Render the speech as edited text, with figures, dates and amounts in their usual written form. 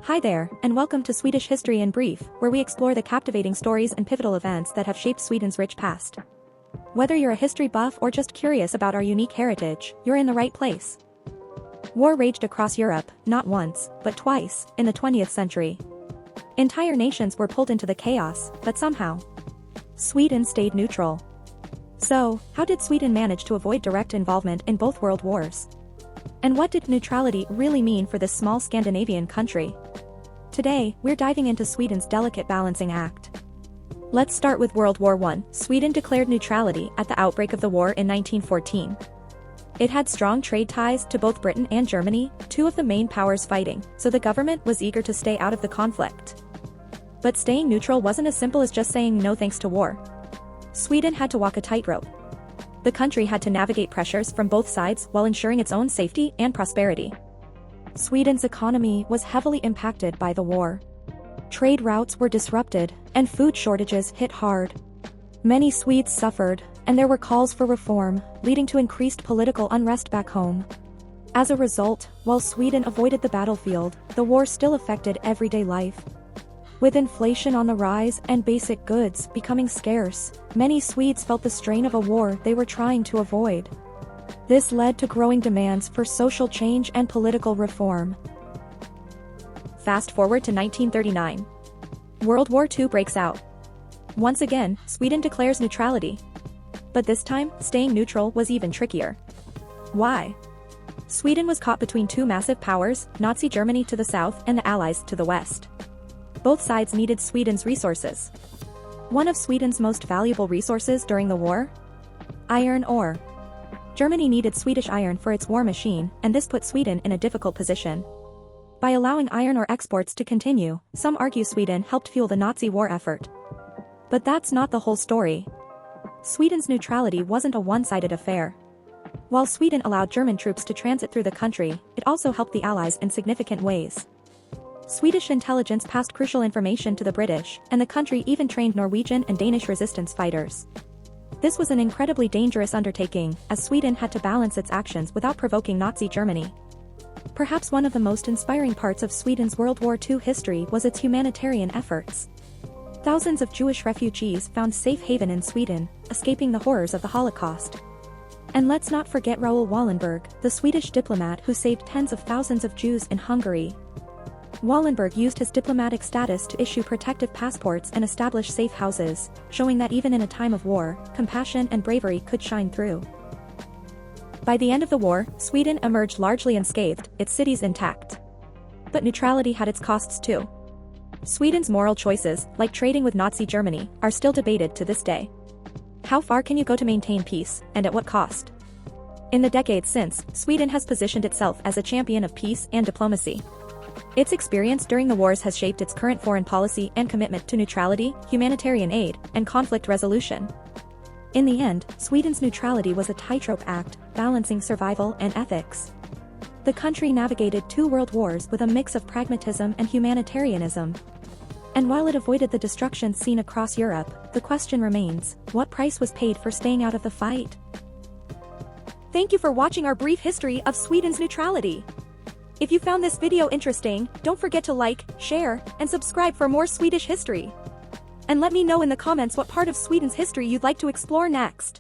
Hi there, and welcome to Swedish History in Brief, where we explore the captivating stories and pivotal events that have shaped Sweden's rich past. Whether you're a history buff or just curious about our unique heritage, you're in the right place. War raged across Europe, not once, but twice, in the 20th century. Entire nations were pulled into the chaos, but somehow, Sweden stayed neutral. So, how did Sweden manage to avoid direct involvement in both world wars? And what did neutrality really mean for this small Scandinavian country? Today, we're diving into Sweden's delicate balancing act. Let's start with World War I. Sweden declared neutrality at the outbreak of the war in 1914. It had strong trade ties to both Britain and Germany, two of the main powers fighting, so the government was eager to stay out of the conflict. But staying neutral wasn't as simple as just saying no thanks to war. Sweden had to walk a tightrope. The country had to navigate pressures from both sides while ensuring its own safety and prosperity. Sweden's economy was heavily impacted by the war. Trade routes were disrupted, and food shortages hit hard. Many Swedes suffered, and there were calls for reform, leading to increased political unrest back home. As a result, while Sweden avoided the battlefield, the war still affected everyday life. With inflation on the rise and basic goods becoming scarce, many Swedes felt the strain of a war they were trying to avoid. This led to growing demands for social change and political reform. Fast forward to 1939. World War II breaks out. Once again, Sweden declares neutrality. But this time, staying neutral was even trickier. Why? Sweden was caught between two massive powers, Nazi Germany to the south and the Allies to the west. Both sides needed Sweden's resources. One of Sweden's most valuable resources during the war? Iron ore. Germany needed Swedish iron for its war machine, and this put Sweden in a difficult position. By allowing iron ore exports to continue, some argue Sweden helped fuel the Nazi war effort. But that's not the whole story. Sweden's neutrality wasn't a one-sided affair. While Sweden allowed German troops to transit through the country, it also helped the Allies in significant ways. Swedish intelligence passed crucial information to the British, and the country even trained Norwegian and Danish resistance fighters. This was an incredibly dangerous undertaking, as Sweden had to balance its actions without provoking Nazi Germany. Perhaps one of the most inspiring parts of Sweden's World War II history was its humanitarian efforts. Thousands of Jewish refugees found safe haven in Sweden, escaping the horrors of the Holocaust. And let's not forget Raoul Wallenberg, the Swedish diplomat who saved tens of thousands of Jews in Hungary. Wallenberg used his diplomatic status to issue protective passports and establish safe houses, showing that even in a time of war, compassion and bravery could shine through. By the end of the war, Sweden emerged largely unscathed, its cities intact. But neutrality had its costs too. Sweden's moral choices, like trading with Nazi Germany, are still debated to this day. How far can you go to maintain peace, and at what cost? In the decades since, Sweden has positioned itself as a champion of peace and diplomacy. Its experience during the wars has shaped its current foreign policy and commitment to neutrality, humanitarian aid, and conflict resolution. In the end, Sweden's neutrality was a tightrope act, balancing survival and ethics. The country navigated two world wars with a mix of pragmatism and humanitarianism. And while it avoided the destruction seen across Europe, the question remains, what price was paid for staying out of the fight? Thank you for watching our brief history of Sweden's neutrality. If you found this video interesting, don't forget to like, share, and subscribe for more Swedish history. And let me know in the comments what part of Sweden's history you'd like to explore next.